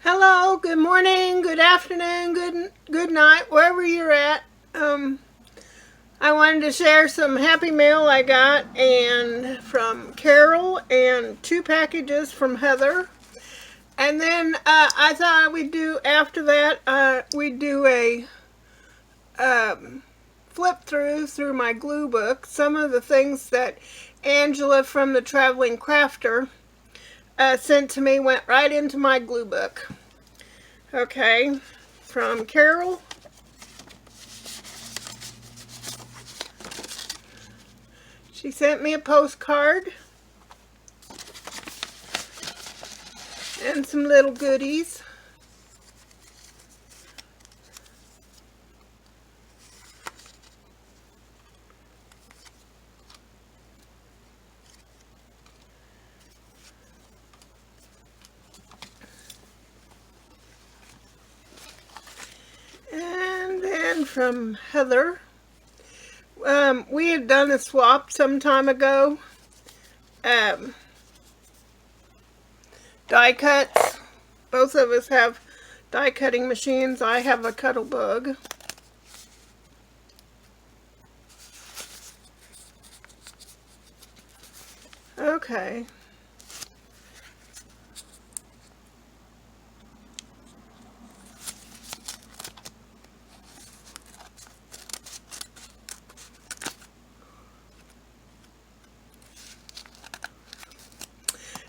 Hello, good morning, good afternoon, good night, wherever you're at. I wanted to share some happy mail I got and from Carol and 2 packages from Heather. And then I thought we'd do after that we'd do a flip through my glue book. Some of the things that Angela from the Traveling Crafter sent to me went right into my glue book. Okay, from Carol. She sent me a postcard and some little goodies. And then from Heather, we had done a swap some time ago. Die cuts. Both of us have die cutting machines. I have a Cuttlebug. Okay.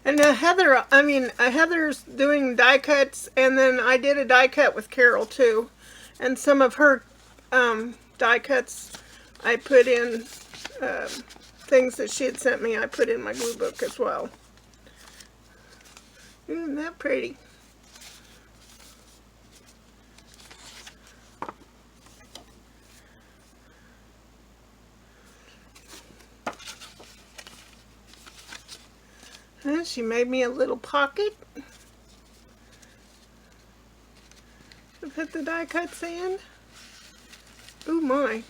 And Heather's doing die cuts, and then I did a die cut with Carol too. And some of her die cuts I put in, things that she had sent me, I put in my glue book as well. Isn't that pretty? And she made me a little pocket to put the die cuts in. Oh my.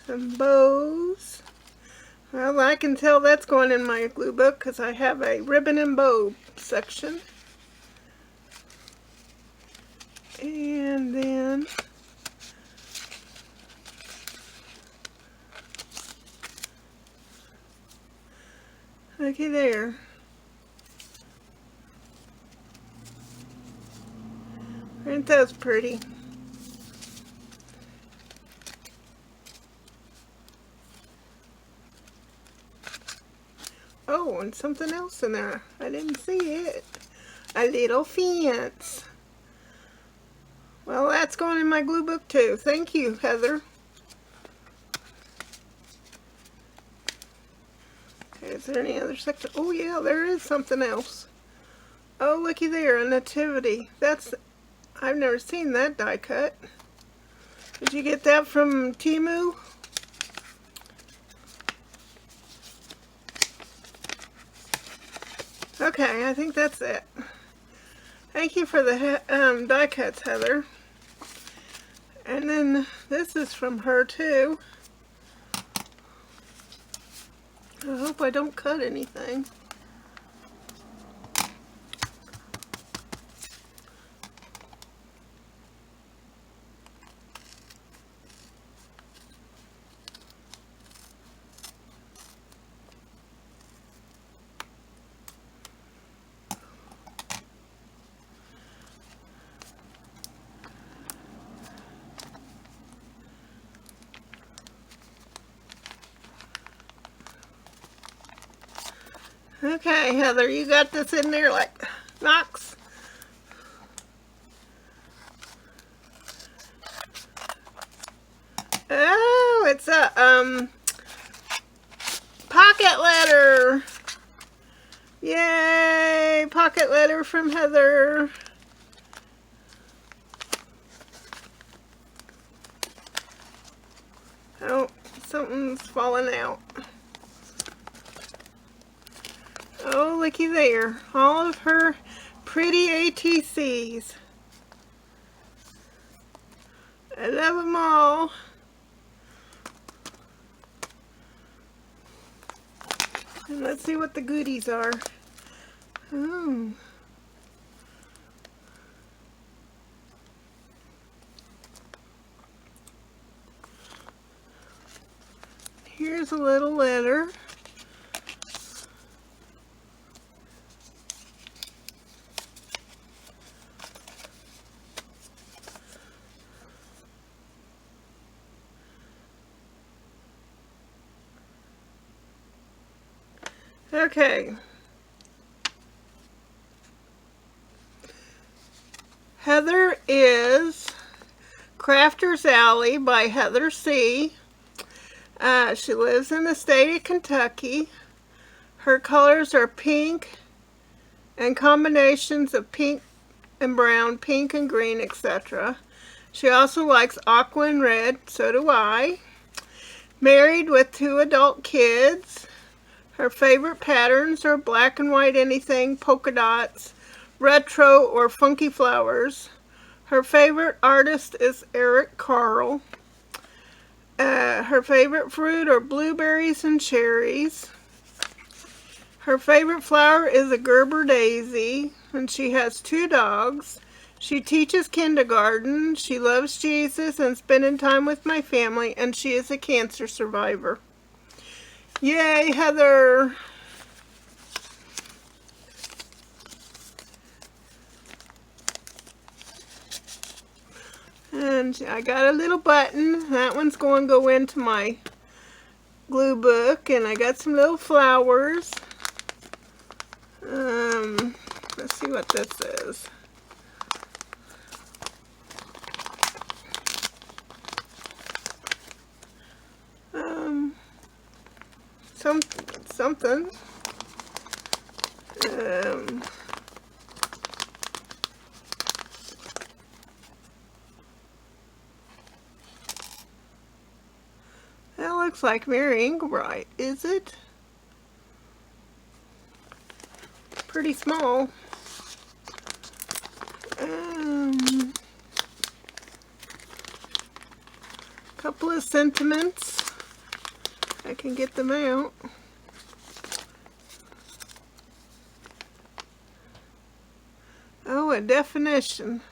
Some bows. Well, I can tell that's going in my glue book because I have a ribbon and bow section. And then looky there. Aren't those pretty? Oh, and something else in there. I didn't see it. A little fence. Well, that's going in my glue book too. Thank you, Heather. Okay, is there any other section? Oh yeah, there is something else. Oh, looky there, a nativity. I've never seen that die cut. Did you get that from Temu? Okay, I think that's it. Thank you for the die cuts, Heather. And then this is from her too. I hope I don't cut anything. Okay, Heather, you got this in there like Knox. Oh, it's a pocket letter. Yay, pocket letter from Heather. Oh, something's falling out. Oh, looky there. All of her pretty ATCs. I love them all. And let's see what the goodies are. Oh. Here's a little letter. Okay. Heather is Crafter's Alley by Heather C. She lives in the state of Kentucky. Her colors are pink and combinations of pink and brown, pink and green, etc. She also likes aqua and red, so do I. Married with 2 adult kids. Her favorite patterns are black and white anything, polka dots, retro, or funky flowers. Her favorite artist is Eric Carle. Her favorite fruit are blueberries and cherries. Her favorite flower is a Gerber daisy, and she has 2 dogs. She teaches kindergarten. She loves Jesus and spending time with my family, and she is a cancer survivor. Yay, Heather! And I got a little button. That one's going to go into my glue book. And I got some little flowers. Let's see what this is. Something. That looks like Mary Englebright, is it? Pretty small. Couple of sentiments. I can get them out. Oh, a definition.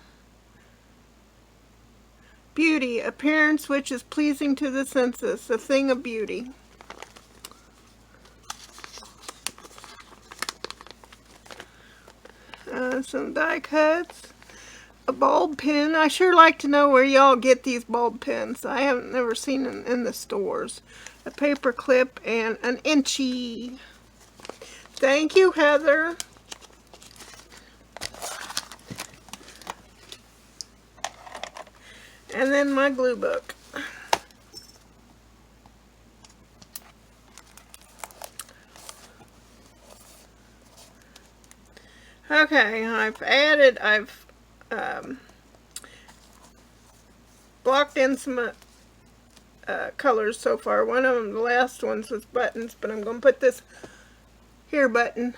Beauty, appearance which is pleasing to the senses, a thing of beauty. Some die cuts, a bulb pen. I sure like to know where y'all get these bulb pens. I haven't never seen them in the stores. A paper clip and an inchie. Thank you, Heather. And then my glue book. Okay, I've blocked in some colors so far. One of them, the last ones, was buttons, but I'm going to put this here button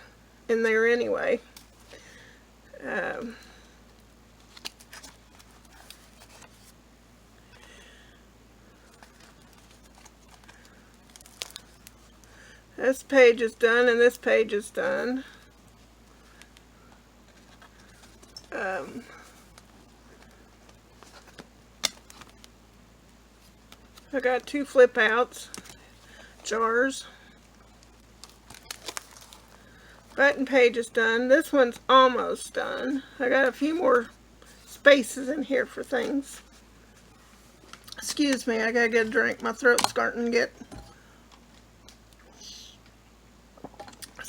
in there anyway. This page is done and this page is done. I got 2 flip outs, jars. Button page is done. This one's almost done. I got a few more spaces in here for things. Excuse me, I gotta get a drink. My throat's starting to get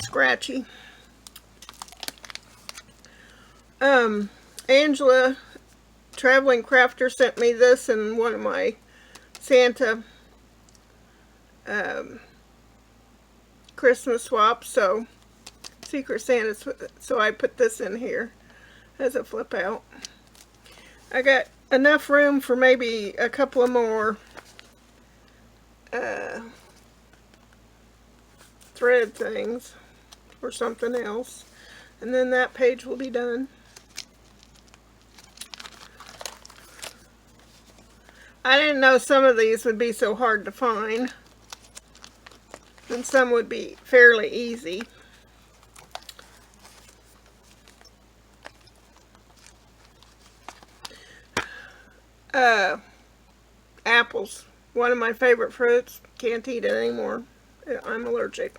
scratchy. Angela, Traveling Crafter, sent me this in one of my Santa Christmas swaps, so Secret Santa, so I put this in here as a flip out. I got enough room for maybe a couple of more thread things or something else, and then that page will be done. I didn't know some of these would be so hard to find, and some would be fairly easy. apples. One of my favorite fruits. Can't eat it anymore. I'm allergic.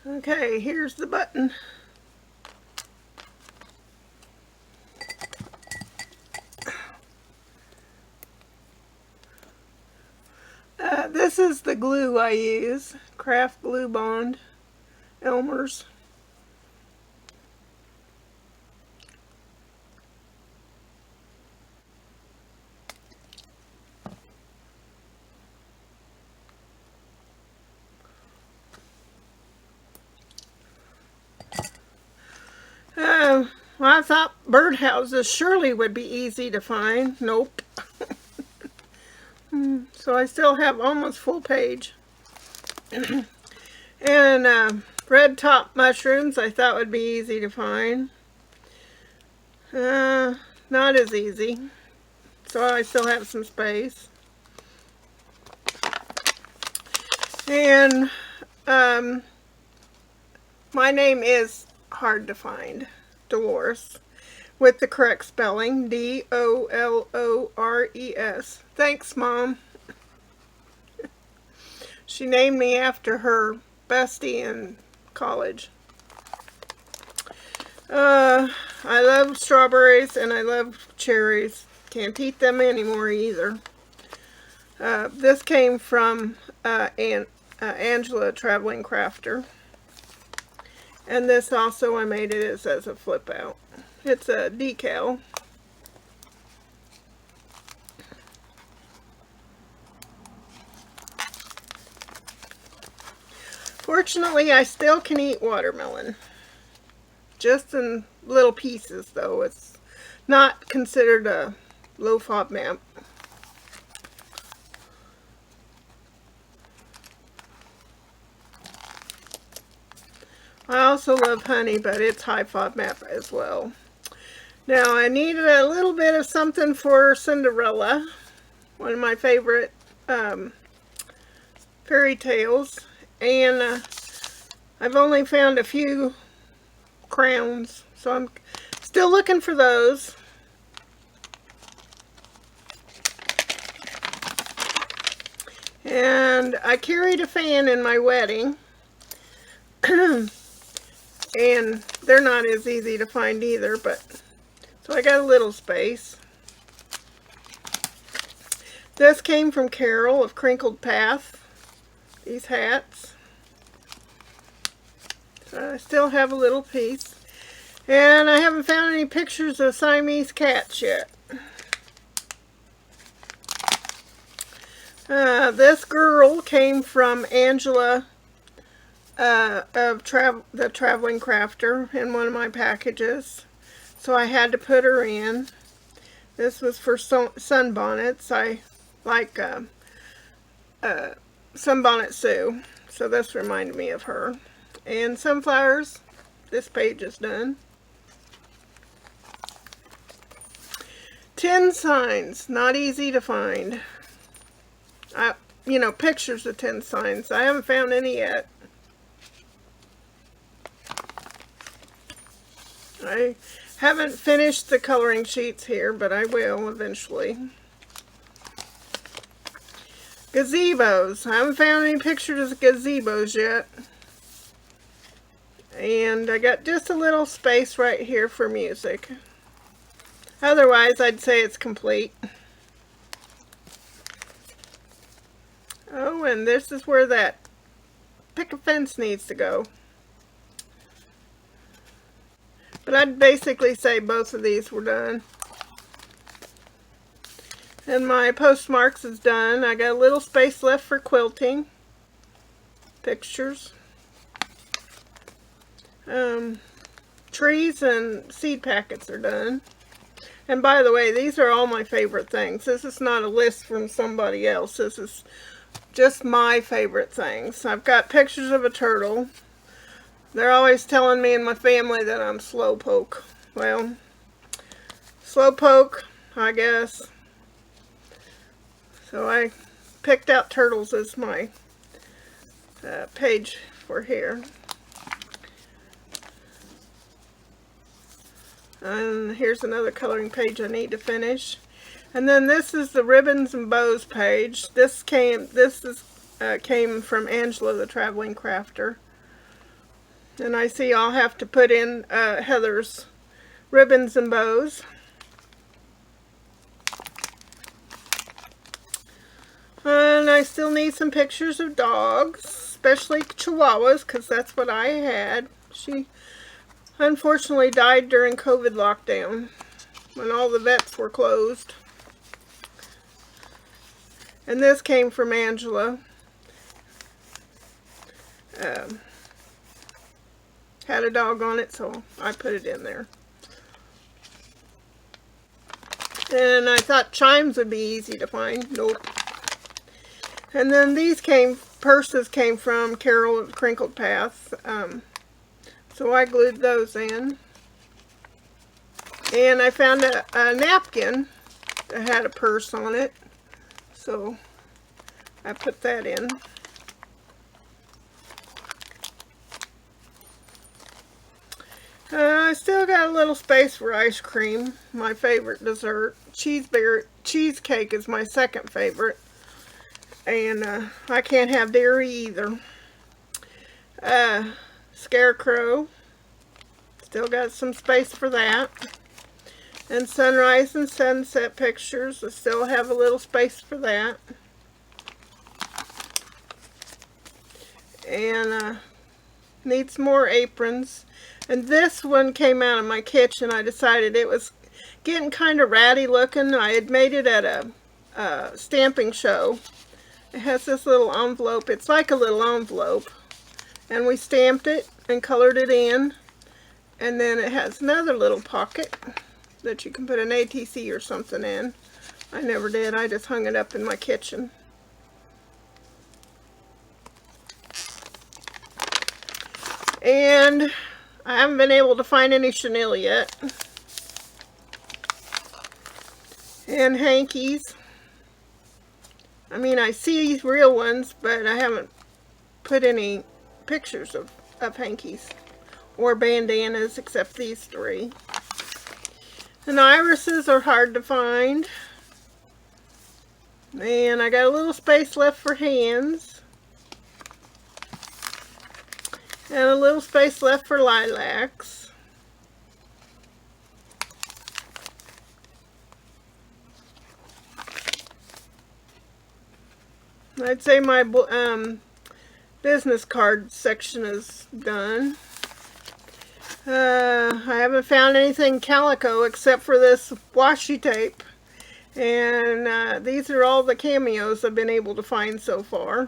Okay, here's the button. This is the glue I use. Craft Glue Bond. Elmer's. Well, I thought birdhouses surely would be easy to find. Nope. So I still have almost full page. And red top mushrooms I thought would be easy to find. Not as easy. So I still have some space. And my name is hard to find. Dolores. With the correct spelling. D-O-L-O-R-E-S. Thanks, Mom. She named me after her bestie in college. I love strawberries and I love cherries. Can't eat them anymore either. This came from Angela Traveling Crafter. And this also, I made it as a flip out. It's a decal. Fortunately, I still can eat watermelon. Just in little pieces, though. It's not considered a low FODMAP. I also love honey, but it's high FODMAP as well. Now, I needed a little bit of something for Cinderella. One of my favorite fairy tales. And I've only found a few crowns, so I'm still looking for those. And I carried a fan in my wedding. And they're not as easy to find either, but so I got a little space. This came from Carol of Crinkled Path. These hats. So I still have a little piece. And I haven't found any pictures of Siamese cats yet. This girl came from Angela of the Traveling Crafter in one of my packages. So I had to put her in. This was for sunbonnets. I like Sunbonnet Sue. So this reminded me of her. And sunflowers. This page is done. Tin signs. Not easy to find. You know, pictures of tin signs. I haven't found any yet. I haven't finished the coloring sheets here, but I will eventually. Gazebos. I haven't found any pictures of gazebos yet. And I got just a little space right here for music. Otherwise, I'd say it's complete. Oh, and this is where that picket fence needs to go. But I'd basically say both of these were done. And my postmarks is done. I got a little space left for quilting. Pictures. Trees and seed packets are done. And by the way, these are all my favorite things. This is not a list from somebody else. This is just my favorite things. I've got pictures of a turtle. They're always telling me in my family that I'm slowpoke. Well, slowpoke, I guess. So I picked out turtles as my page for here. And here's another coloring page I need to finish. And then this is the ribbons and bows page. This came from Angela the Traveling Crafter. And I see I'll have to put in Heather's ribbons and bows. And I still need some pictures of dogs, especially Chihuahuas, because that's what I had. She unfortunately died during COVID lockdown when all the vets were closed. And this came from Angela. Had a dog on it, so I put it in there. And I thought chimes would be easy to find. Nope. And then these purses came from Carol Crinkled Path. So I glued those in. And I found a napkin that had a purse on it. So I put that in. I still got a little space for ice cream, my favorite dessert. Cheesecake is my second favorite. And I can't have dairy either. Scarecrow. Still got some space for that. And sunrise and sunset pictures. I still have a little space for that. And needs more aprons. And this one came out of my kitchen. I decided it was getting kind of ratty looking. I had made it at a stamping show. It has this little envelope. It's like a little envelope. And we stamped it and colored it in. And then it has another little pocket that you can put an ATC or something in. I never did. I just hung it up in my kitchen. And I haven't been able to find any chenille yet. And hankies. I mean, I see real ones, but I haven't put any pictures of hankies or bandanas except these three. And irises are hard to find. And I got a little space left for hands. And a little space left for lilacs. I'd say my business card section is done. I haven't found anything calico except for this washi tape. And these are all the cameos I've been able to find so far.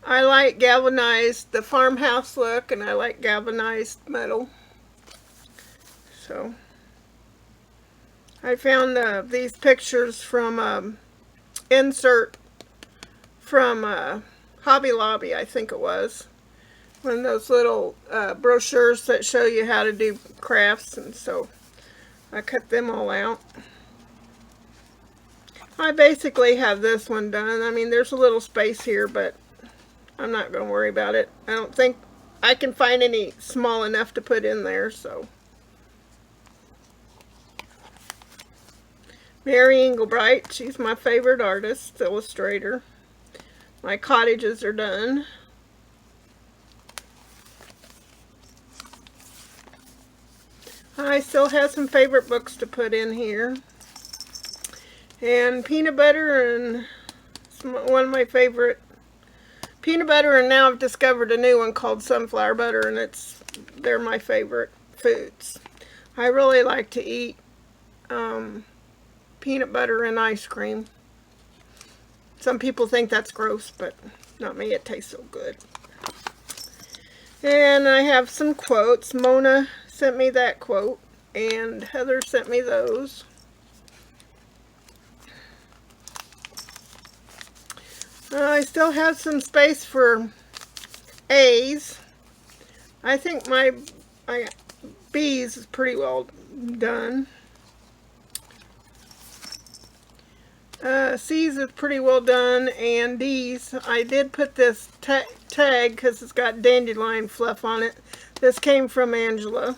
I like galvanized, the farmhouse look, and I like galvanized metal. So, I found these pictures from insert from Hobby Lobby, I think it was. One of those little brochures that show you how to do crafts, and so I cut them all out. I basically have this one done. I mean, there's a little space here, but I'm not going to worry about it. I don't think I can find any small enough to put in there, so. Mary Engelbright, she's my favorite artist, illustrator. My cottages are done. I still have some favorite books to put in here. And peanut butter, and one of my favorite peanut butter, and now I've discovered a new one called sunflower butter, and they're my favorite foods. I really like to eat peanut butter and ice cream. Some people think that's gross, but not me. It tastes so good. And I have some quotes. Mona sent me that quote, and Heather sent me those. I still have some space for A's. I think my B's is pretty well done. C's is pretty well done, and D's, I did put this tag because it's got dandelion fluff on it. This came from Angela.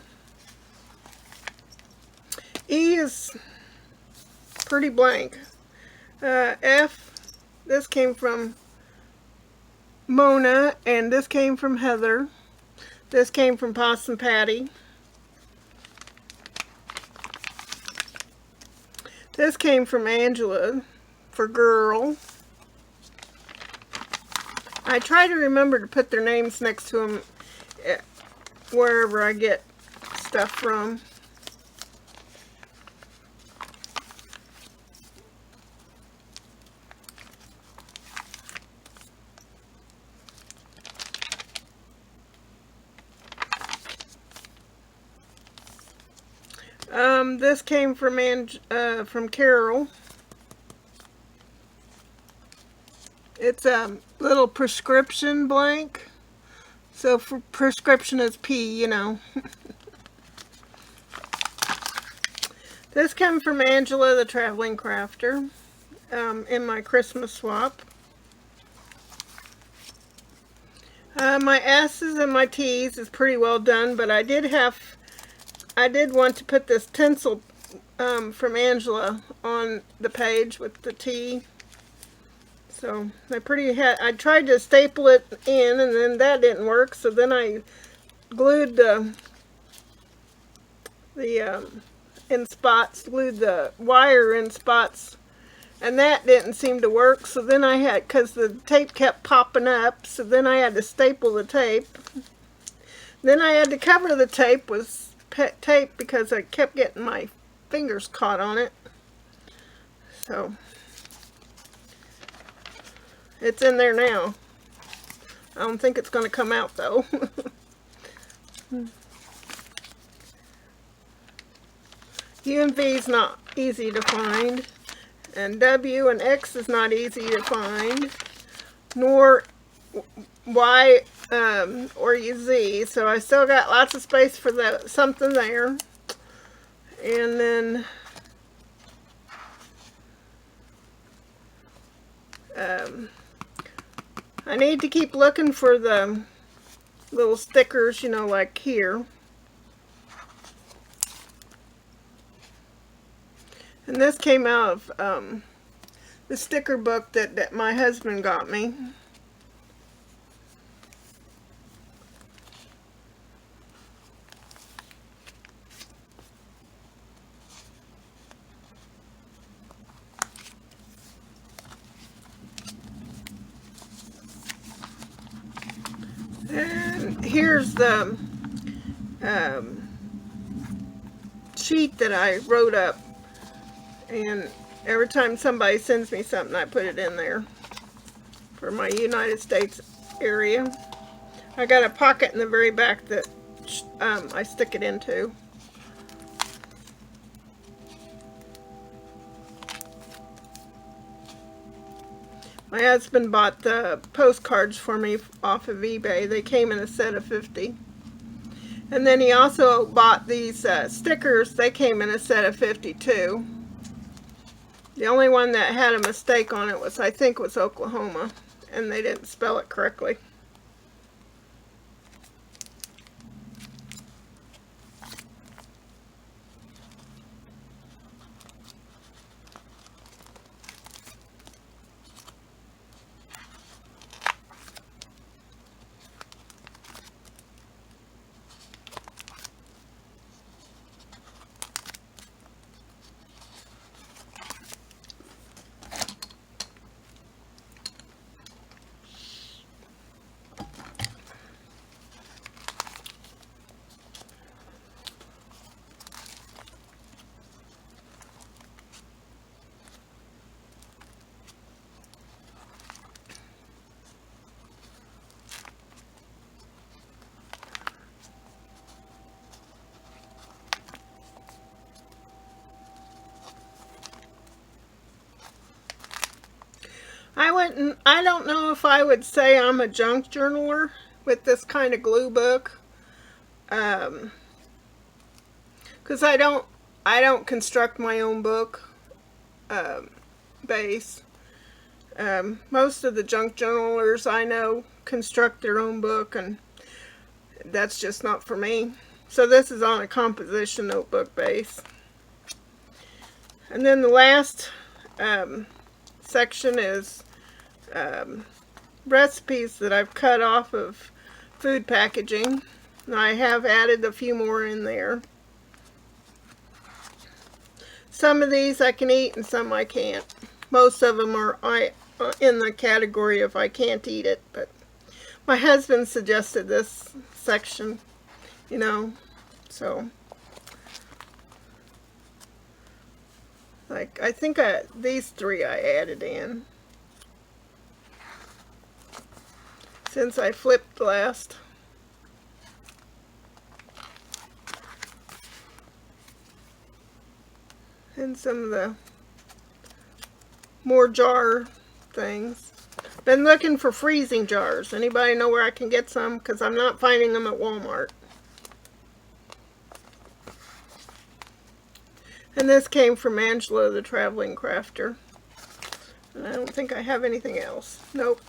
E is pretty blank. F, this came from Mona, and this came from Heather. This came from Possum Patty. This came from Angela for girl. I try to remember to put their names next to them wherever I get stuff from. This came from Carol. It's a little prescription blank. So for prescription is P, you know. This came from Angela, the Traveling Crafter, in my Christmas swap. My S's and my T's is pretty well done, but I did want to put this tinsel from Angela on the page with the T. So I tried to staple it in, and then that didn't work. So then I glued glued the wire in spots, and that didn't seem to work. So then because the tape kept popping up, so then I had to staple the tape. Then I had to cover the tape with tape because I kept getting my fingers caught on it. So it's in there now. I don't think it's going to come out though. U and V is not easy to find, and W and X is not easy to find, nor Y or Z. So I still got lots of space for something there. And then I need to keep looking for the little stickers, you know, like here. And this came out of the sticker book that my husband got me. And here's the sheet that I wrote up, and every time somebody sends me something, I put it in there for my United States area. I got a pocket in the very back that I stick it into. My husband bought the postcards for me off of eBay. They came in a set of 50. And then he also bought these stickers. They came in a set of 50 too. The only one that had a mistake on it was, I think, was Oklahoma, and they didn't spell it correctly. I don't know if I would say I'm a junk journaler with this kind of glue book, because I don't construct my own book, base. Most of the junk journalers I know construct their own book, and that's just not for me. So this is on a composition notebook base. And then the last section is recipes that I've cut off of food packaging. And I have added a few more in there. Some of these I can eat and some I can't. Most of them are in the category of I can't eat it, but my husband suggested this section, you know, so like I think these three I added in since I flipped last. And some of the more jar things. Been looking for freezing jars. Anybody know where I can get some? Because I'm not finding them at Walmart. And this came from Angela the Traveling Crafter. And I don't think I have anything else. Nope.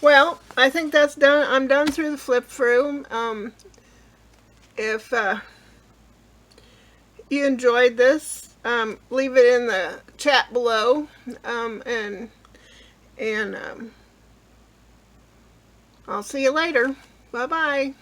Well, I think that's done. I'm done through the flip through. If you enjoyed this, leave it in the chat below, and I'll see you later. Bye bye.